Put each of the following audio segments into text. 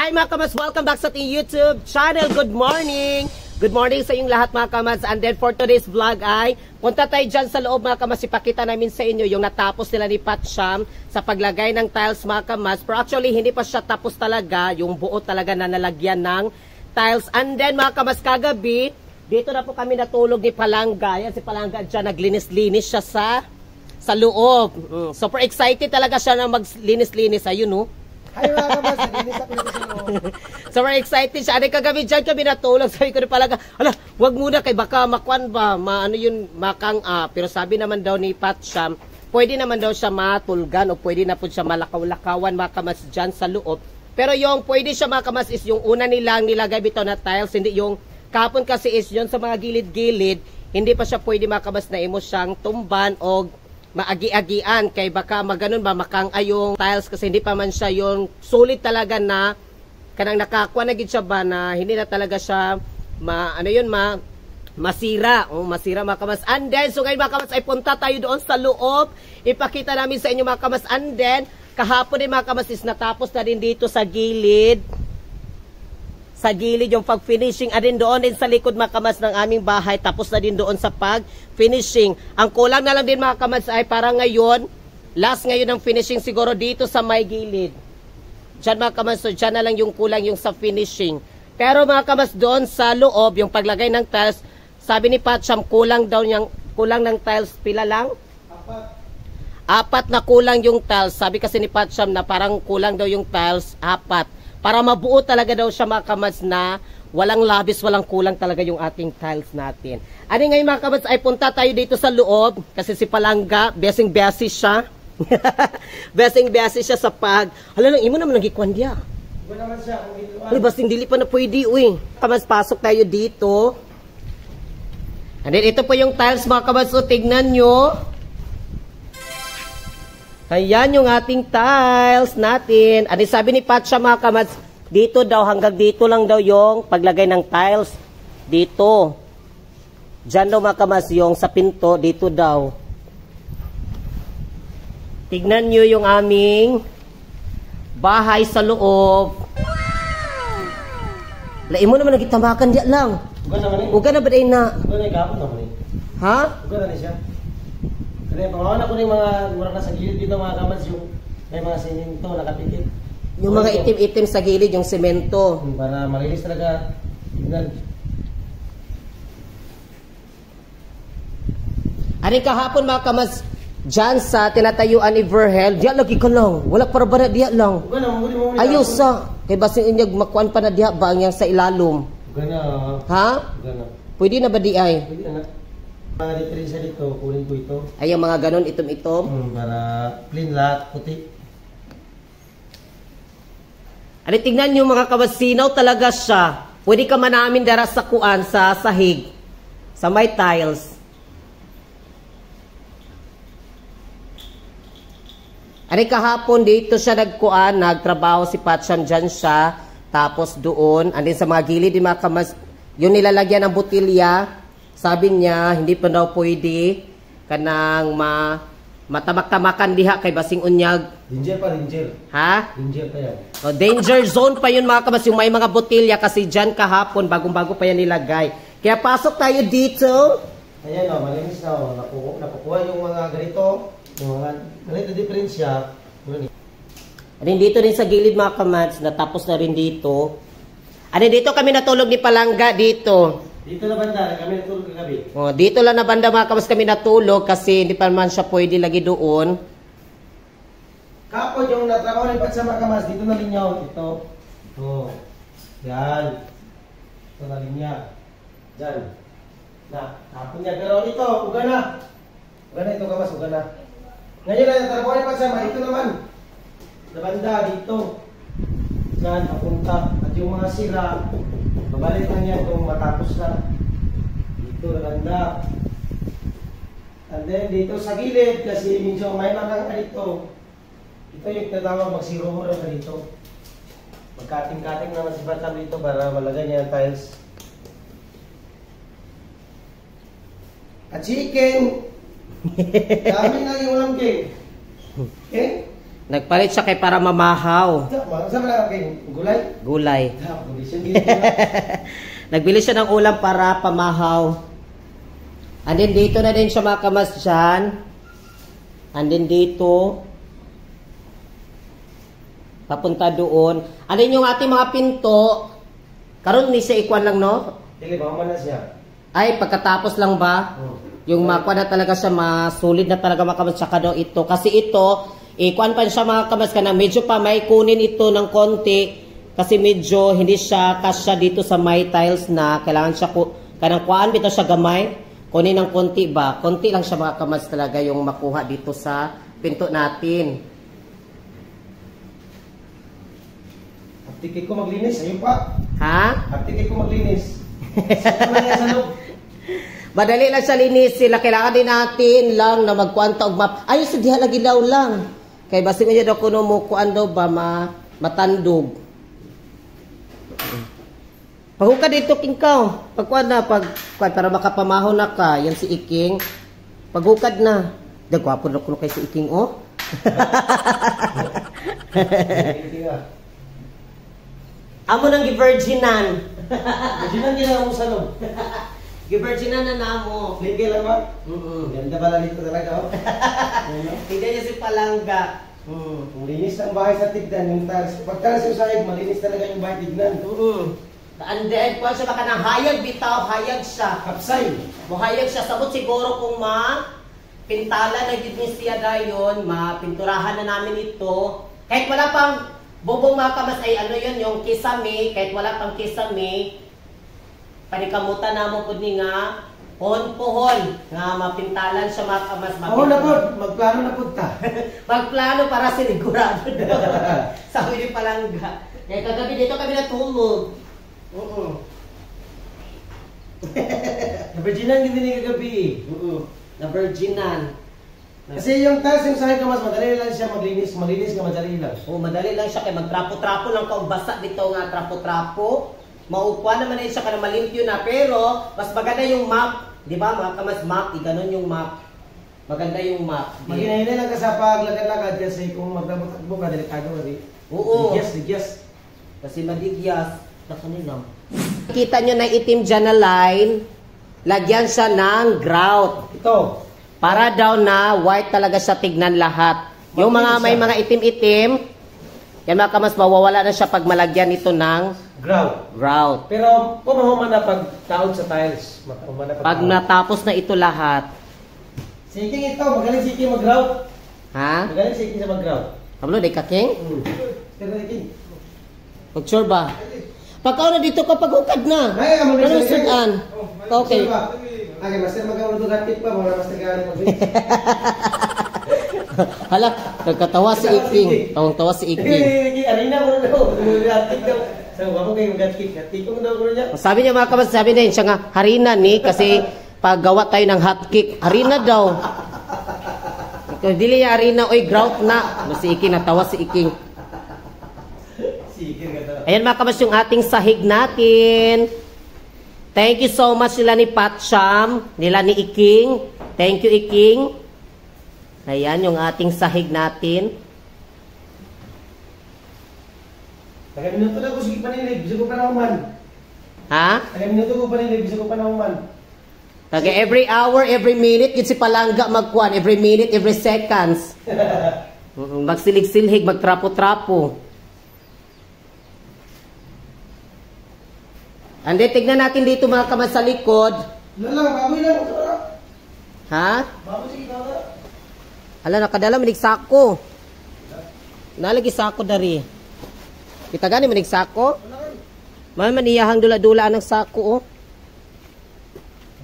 Hi mga kamads, welcome back sa ating YouTube channel. Good morning! Good morning sa inyong lahat mga kamads. And then for today's vlog ay punta tayo dyan sa loob mga kamads. Ipakita namin sa inyo yung natapos nila ni Patsyam sa paglagay ng tiles mga kamads. Pero actually hindi pa siya tapos talaga. Yung buo talaga na nalagyan ng tiles. And then mga kamads, kagabi dito na po kami natulog ni Palangga. Yan si Palangga dyan, naglinis-linis siya sa loob. Super excited talaga siya na maglinis-linis. Ayun no. Hi mga kabas, nalinis ako dito sa loob. Super excited siya. Ano kagabi dyan kami natulog. Sabi ko na Palangga, ala, wag muna kay baka makwan ba, makang pero sabi naman daw ni Patsyam, pwede naman daw siya matulgan o pwede na po siya malakaw-lakawan mga kamas dyan sa loob. Pero yung pwede siya mga kamas is yung una nilang nilagay bitaw na tiles, hindi yung kapon kasi is yun sa mga gilid-gilid, hindi pa siya pwede mga kamas na imo siyang tumban o maagi-agian kay baka maganon ba makang ayong tiles kasi hindi pa man siya yung solid talaga na kanang nakakuha na gid siya ba na hindi na talaga siya masira masira mga kamas. And then so ngayon mga kamas ay punta tayo doon sa loob, ipakita namin sa inyo mga kamas. And then kahapon din mga kamas is natapos na din dito sa gilid yung pag-finishing. Adin doon din sa likod mga kamas ng aming bahay, tapos na din doon sa pag-finishing. Ang kulang na lang din mga kamas ay para ngayon, last ngayon ng finishing siguro dito sa may gilid. Diyan mga kamas, so diyan na lang yung kulang yung sa finishing. Pero mga kamas doon sa loob, yung paglagay ng tiles, sabi ni Patsyam, kulang ng tiles, pila lang? Apat na kulang yung tiles. Sabi kasi ni Patsyam na parang kulang daw yung tiles, apat. Para mabuo talaga daw siya mga kamads na walang labis, walang kulang talaga yung ating tiles natin. Ano ngayon mga kamads ay punta tayo dito sa loob kasi si Palangga, besing-besi siya. Besing-besi siya sa pag. Hala lang, imo naman nagikwan diya. Iba naman siya. Uy, basing dili pa na pwede, uy. Kamads, pasok tayo dito. And then ito po yung tiles mga kamads, so tignan nyo. Ayan yung ating tiles natin. Ano sabi ni Patsyam mga kamads, dito daw, hanggang dito lang daw yung paglagay ng tiles. Dito. Diyan daw mga kamads, yung sa pinto, dito daw. Tignan nyo yung aming bahay sa loob. Lain mo naman nagitamakan diyan lang. Uga na ba din na? Uga na ikapon naman eh. Ha? Uga na siya. Kaya pangawan ako ng mga murang nasa gilid dito mga kamads, yung may mga simento nakapikit. Yung mga itim-itim sa gilid, yung semento. Para malinis talaga. Ari kahapon mga kamads, dyan sa tinatayuan ni Verhel, diya lagi ka lang. Wala para ba na diya lang. Uga na, muli. Ayos sa. Kay basing inyag makuan pa na diya ba ang sa ilalom. Uga na. Ha? Uga na. Pwede na ba di ay? Pwede na. Mga diferensya dito, kunin ko ito. Ay, yung mga ganon, itom-itom. Para clean lahat, puti. Ano, tignan nyo mga kabasinaw talaga siya. Pwede ka man namin dara sa kuan, sa sahig. Sa may tiles. Ano, kahapon dito siya nagkuan, nagtrabaho si Patsyam dyan siya. Tapos doon, andin sa mga gilid, di mga kamas, yung nilalagyan ng butilya. Sabi niya, hindi pa daw pwede kanang matamak-tamakan diha kay basing unyag. Danger pa, danger. Ha? Danger pa yan. O, danger zone pa yun mga kabas, yung may mga botilya kasi dyan kahapon, bagong-bago pa yan nilagay. Kaya pasok tayo dito. Ayan o, malinis na o. Nakukuha yung mga ganito, yung mga ganito diferensya. Ano dito rin sa gilid mga kamads, natapos na rin dito. Ano dito kami natulog ni Palangga dito. Dito na banda, kami natulog kagabi. O, dito lang na banda mga kabas kami natulog kasi hindi pa man siya pwede lagi doon. Kapon yung natrabaho ni Patsyam mga kamas, dito na linyaw. Ito. Oh. Yan. Ito na linya. Diyan. Kapon niya. Pero ito, uga na. Uga na ito kamas, uga na. Ngayon na natrabaho ni Patsyam, ito naman. Sa banda, dito. Diyan, papunta. At yung mga sira, babalik lang yan kung matapos na. Dito na banda. And then dito sa gilid, kasi medyo may makang dito. Ito yung tinatawag magsiro-huro na dito. Magkating-kating naman si Batam dito para malagay niya ang tiles. At chicken! Dami na yung ulam, King. Okay? Nagpalit siya kay para mamahaw. Saan mo lang kay gulay? Gulay. Condition dito na. Nagbili siya ng ulam para pamahaw. And then dito na din siya mga kamas dyan. And then dito. Papunta doon. And then yung ating mga pinto. Karon ni siya ikuan lang, no? Dili, baka man na siya. Ay, pagkatapos lang ba? Yung makuha na talaga siya, masulid na talaga mga kamas. Tsaka daw ito. Kasi ito, ikuan pa siya mga kamas ka na medyo pa may kunin ito ng konti. Kasi medyo hindi siya kasya dito sa may tiles na kailangan siya kanang kuan bitaw siya gamay. Kunin ng konti ba? Konti lang siya mga kamas talaga yung makuha dito sa pinto natin. Tikit ko maglinis, ayun pa. Ha? Tikit ko maglinis. Saan na yan sa loob? Madali lang siya linis sila. Kailangan din natin lang na magkuanta og map. Ayos, diha lagi daw lang. Kay basi niya daw kuno mo kuan daw ba matandog. Paghuka dito kingkaw. Pagkuan na para makapamaho na ka. Yan si Iking. Paghukad na. Dagwapo na kuno kay si Iking oh. Amo nang gi-virginan. Virginan ginawa mo sa loob. Gi-virginan na namo. Ligay lang ba? Ganda pala dito talaga, oh. Tingnan niya si Palangga. Ang linis ng bahay sa tignan, yung tiles. Pagka sa sahig, malinis talaga yung bahay tignan. And then, kung siya baka nang hayag bitaw, hayag siya. Kapsay. Muhayag siya. Sabot siguro kung pintala na gid siya dayon, mapinturahan na namin ito. Kahit wala pang bubong mga kamas ay ano yun, yung kisame, kahit wala pang kisame, panikamutan na mo po nga, pohon-pohon, nga mapintalan siya mga kamas. Oo na po, magplano na po ta. Magplano para sinigurado daw. Sabi ni Palangga. Kaya kagabi dito kami natulog. Na-virginan hindi ni kagabi. Na-virginan. Kasi yung tiles yung sahig ka mas madali lang siya malinis ka madali lang. Oo, madali lang siya kay magtrapo-trapo lang ka basa dito nga trapo-trapo. Maupuan naman din siya kana malimpyo na pero mas maganda yung map, di ba? Mga kamas map, iganon yung map. Maganda yung map. Maghinay lang ka sa paglakad-lakad kasi kung magtabot-takbo ka delikado rin. Oo. Digyas. Kasi madigyas na kanila. Kita nyo na itim dyan na line, lagyan siya ng grout. Ito. Para daw na white talaga siya tignan lahat. Yung mga may mga itim-itim, yan mga kamas, mawawala na siya pag malagyan ito ng grout. Pero pumahuman na pag taon sa tiles. Pag natapos na ito lahat. Siking ito, magaling si Iking mag-grout. Ha? Magaling si Iking sa mag-grout. Kablo, di ka king? Pero Iking. Pag-sure ba? Pagka na dito ka paghukad na. Ay, ano sudan? Okay. Okay, master mag-aulog hatip pa, mga master gano'n mag-grout. Hala, nagkatawa si Iking. Tawang-tawa si Iking. Arina mo na daw. Hatip daw. Sabi ko kayo mag-hatip. Hatip mo daw ko niya. Sabi niya mga kabas, sabi niya siya nga, harina ni, kasi paggawa tayo ng hotcake, harina daw. Dili niya harina, oy, grout na. Si Iking, natawa si Iking. Ayan mga kabas yung ating sahig natin. Thank you so much nila ni Patcham, nila ni Iking. Thank you, Iking. Ayan yung ating sahig natin. Taga-minuto na ko, sige panilig. Bisa ko pa na uman. Ha? Taga-minuto ko panilig. Bisa ko pa na uman. Taga every hour, every minute, yun si Palangga magkuhan. Every minute, every seconds. Magsilig-silhig, magtrapo-trapo. And then, tignan natin dito mga kamas sa likod. Lang, baboy lang. Ha? Baboy, sige ka. Hala, nakadala, manig sako. Nalagi sako dari. Kita gani, manig sako? Maniyahang dula-dula ng sako, oh.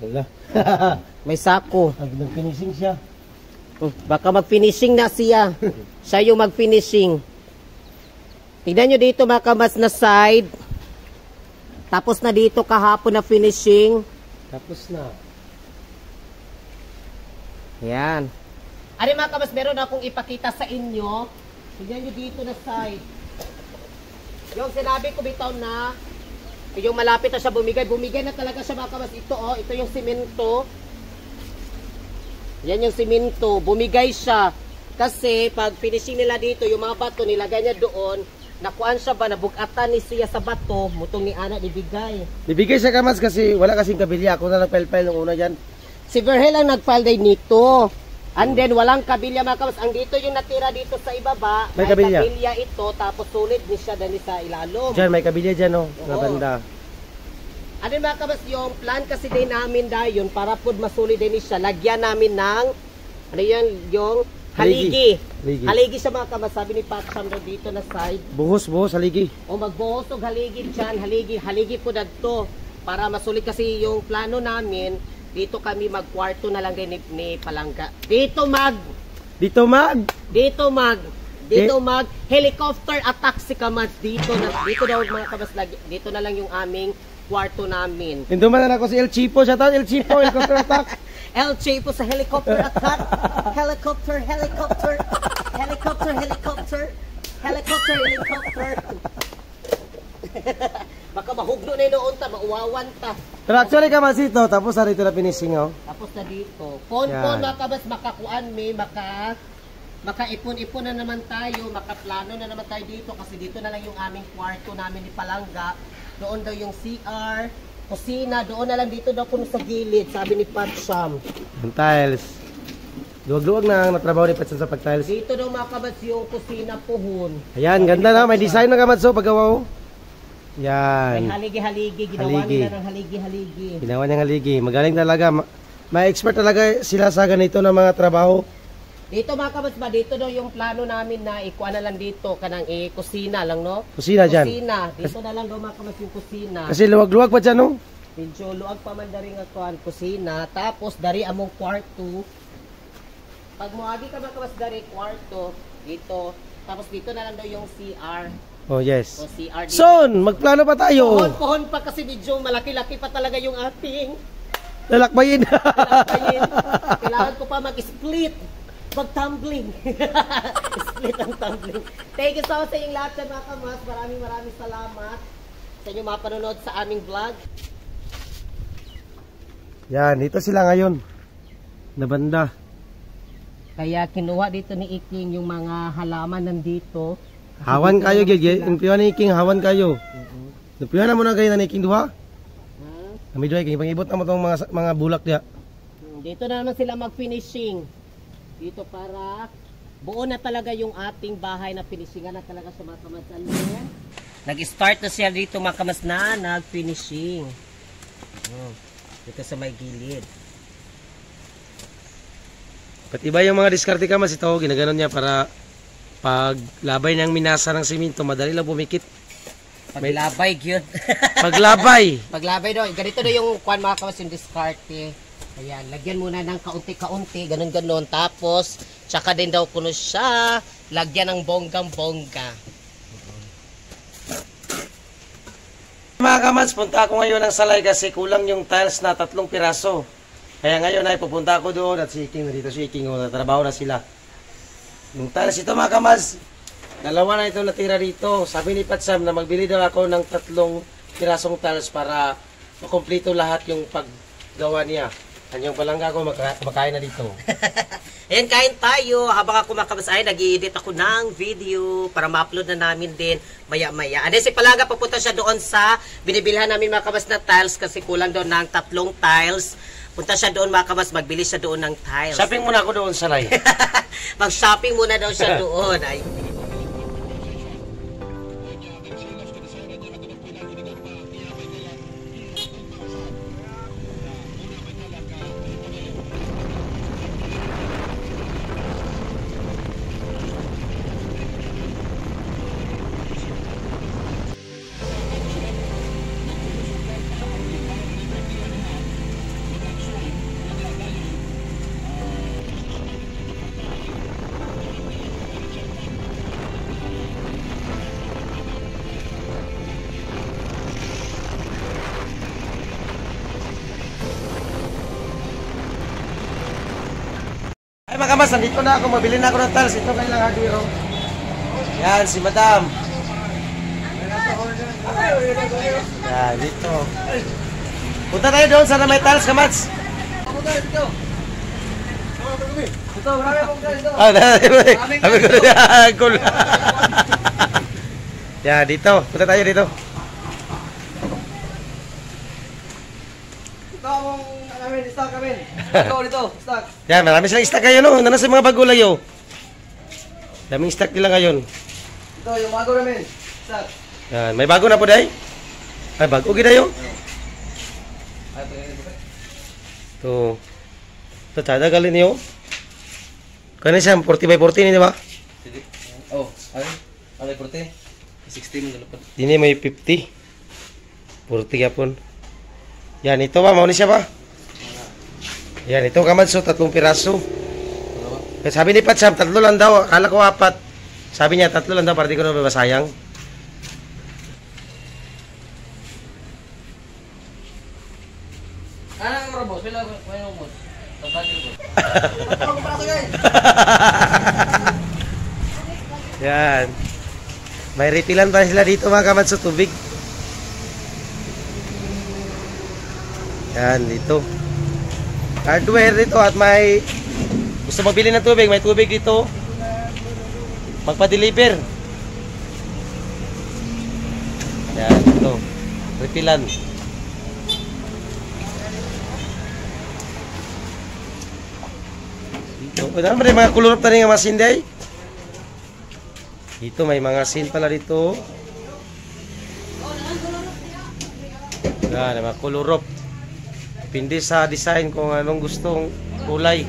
Wala. May sako. Nag-finishing siya. Baka mag-finishing na siya. Siya yung mag-finishing. Tignan nyo dito mga kamas na side. Tapos na dito kahapon na finishing. Tapos na. Yan. Ari mga kamas, meron akong ipakita sa inyo. Tignan nyo dito na side. Yung sinabi ko bitaw na, yung malapit na siya bumigay. Bumigay na talaga siya mga kamas. Ito oh, ito yung simento. Yan yung simento. Bumigay siya. Kasi pag finishing nila dito, yung mga bato nilagay niya doon, nakuan siya ba, nabugatan ni siya sa bato, mutong ni Ana ibigay. Ibigay siya Kamads kasi wala kasing kabilya. Ako na nag-file-file nung una dyan. Si Verhel ang nag-file day nito. And then walang kabilya mga kamas. Ang dito yung natira dito sa ibaba, May kabilya. ito, tapos sulit ni siya dali sa ilalom. Dyan, may kabilya dyan, oh. Nga Oo. banda. Ano mga kamas, yung plan kasi din namin dayon, para po masulit din siya, lagyan namin ng, ano yun, yung haligi. Haligi. Haligi siya mga kamas, sabi ni Pat Sam dito na side. Buhos, haligi. O magbuhos og haligi dyan, haligi po dagto. Para masulit kasi yung plano namin, dito kami magkwarto na lang din ni Palangga. Dito mag helicopter attack si Kamads dito daw mga Kamads, dito na lang yung aming kwarto namin. Hinduman na ako si El Chipo. Shout out El Chipo, helicopter attack. El Chipo sa helicopter attack. Helicopter. Baka mahugno na noon ta, mauwawan ta. Pero actually Kamads ito, tapos na rito na finishing, oh. Tapos na dito. Pon mga Kamads, makakuan makaipon-ipon na naman tayo, makaplano na naman tayo dito kasi dito na lang yung aming kwarto namin ni Palangga. Doon daw yung CR, kusina, doon na lang dito daw kuno sa gilid, sabi ni Pat Sam. Yung tiles. Luwag-luwag na ang natrabaho ni Patsan sa pag-tiles. Dito daw mga Kamads yung kusina puhon. Ayan, ganda na. May design na Kamads, oh, paggawa, oh. May Yan. haligi-haligi, ginawa Haligi. nila ng haligi-haligi. Ginawa niyang haligi. Magaling talaga. May expert talaga sila sa ganito na mga trabaho. Dito mga Kamads ba, dito daw yung plano namin na ikuha na lang dito, kanang kusina lang, no? Kusina dyan. Kusina. Dito na lang daw mga Kamads yung kusina. Kasi luwag-luwag pa dyan, oh. Medyo luag pa man dari nga kuan kusina, tapos dari among kwarto. Pag moagi ka mga Kamads dari kwarto dito, tapos dito na lang daw yung CR. Oh, yes. O CR dito. Son, magplano pa tayo. Pohon pa kasi medyo malaki-laki pa talaga yung ating Lalakbayin. lalakayin. Kailangan ko pa mag-split. Mag-tumbling. Split ang tumbling. Thank you so much sa inyong lahat dyan mga Kamads. Maraming salamat sa inyong mga panonood sa aming vlog. Yan, dito sila ngayon. Na banda. Kaya kinuha dito ni Iking yung mga halaman nandito. Hawan kayo, Gigi. Impiwan ni King, hawan kayo. Impiwan na muna kayo na ni King, duha. Kami doy, King, pang-ibot na mo itong mga bulak niya. Dito na naman sila mag-finishing. Dito para buo na talaga yung ating bahay na finishingan na talaga sa mga Kamads. Nag-start na siya dito mga Kamads na nag-finishing. Dito sa may gilid. Pati iba yung mga diskarte Kamads ito, ginaganon niya para pag labay niyang minasa ng simento, madali lang pumikit. Paglabay yun. Paglabay. Paglabay daw. Ganito na yung kwan mga Kamads yung diskarte. Ayan, lagyan muna ng kaunti-kaunti, ganun-ganon. Tapos, tsaka din daw kuno siya, lagyan ng bonggang-bongga. Mga Kamads, punta ako ngayon ng Salay kasi kulang yung tiles na 3 piraso. Kaya ngayon ay pupunta ako doon at si King, dito si King, trabaho na sila. Yung tiles ito mga Kamads, 2 na ito natira dito. Sabi ni Patsam na magbili daw ako ng 3 pirasong tiles para makumpleto lahat yung paggawa niya. Kanyang Palangga ako makain na dito. Ayan, kain tayo. Habang ako mga Kamads ay nag-i-edit ako ng video para ma-upload na namin din maya-maya. And then si Palangga papunta siya doon sa binibilhan namin mga Kamads na tiles kasi kulang doon ng 3 tiles. Punta siya doon mga Kamads, magbili siya doon ng tiles. Shopping muna ako doon sa Salay. Mag-shopping muna daw siya doon. Ay. Ay mga Kamads, nandito na ako. Mabili na ako ng tiles. Ito kailang hardware. Oh. Yan, si Madam. Yan, dito. Punta tayo doon. Sana may tiles, Kamads. Ito, marami akong dito. Sabi ko na cool. Yan, dito. Punta tayo dito. Ito akong namin, stock kami. Ito, dito, stock. Yan, marami silang stock ngayon, no? Nasa mga bago layo. Daming stock nila ngayon. Ito, yung bago namin. Stock. Yan, may bago na po, day? Ay, bago gidayo. Ito. Ito, tada galin niyo. Kaya siya, 40 by 40 ni, di ba? Oh, ano 40? 60 mo nalapad. Dini may 50. 40 yapon. Yan, ito ba? Mauni siya ba? Yan, ito kamadso, 3 piraso. Kaya sabi ni Patsam, 3 lang daw. Akala ko 4. Sabi niya, 3 lang daw para di ko na mabasayang. Ano ang robot? Pila ko yung robot? Tatagil ko. Yan. May refilan pa sila dito mga kamadso, tubig. Yan, dito. Hardware dito at may gusto magbili ng tubig, may tubig dito. Magpa-deliver. Yan, ito. Refilan. Dito. Ano ba yung mga kulurop na rin nga masin day? Dito may mga sin pala dito. Yan, may mga kulurop. Pindi sa design kung anong gustong kulay.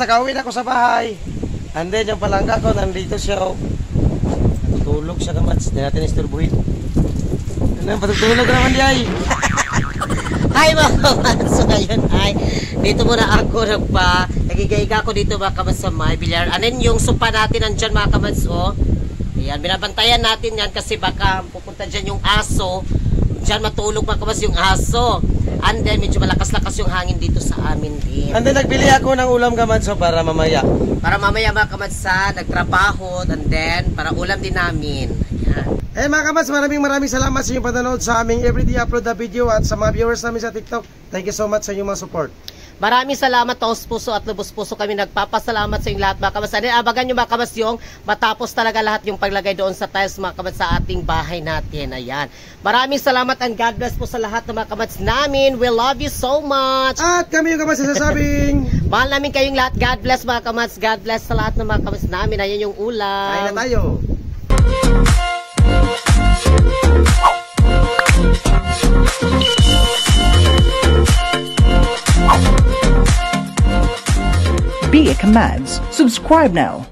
Nakauwi na ako sa bahay. And then yung palangga ko nandito siya. Natutulog siya kamats. Hindi natin isturbuhin. Ano, patutulog naman di ay. Hi mga kamats. So ngayon ay dito muna ako nagigayiga ako dito mga kamats sa may bilyar. Anin yung sopa natin nandyan mga kamats. Oh. Ayan, binabantayan natin yan kasi baka pupunta dyan yung aso. Dyan matulog mga kamats yung aso. And then medyo malakas-lakas yung hangin dito sa amin din. And then nagbili ako ng ulam kamadso para mamaya. Para mamaya mga kamadsa, nagtrabaho, and then para ulam din namin. Ayan. Eh mga kamats, maraming salamat sa inyong panonood sa aming everyday upload na video at sa mga viewers namin sa TikTok. Thank you so much sa inyong mga support. Maraming salamat, taos puso at lubos puso kami nagpapasalamat sa inyong lahat mga kamas. Abagan nyo mga kamas yung matapos talaga lahat yung paglagay doon sa tiles mga kamas sa ating bahay natin. Ayan. Maraming salamat and God bless po sa lahat ng mga kamas namin. We love you so much. At kami yung kamas sasabing mahal namin kayong lahat. God bless mga kamas. God bless sa lahat ng mga kamas namin. Ayan yung ulam. Kain na tayo. Be a Commands. Subscribe now.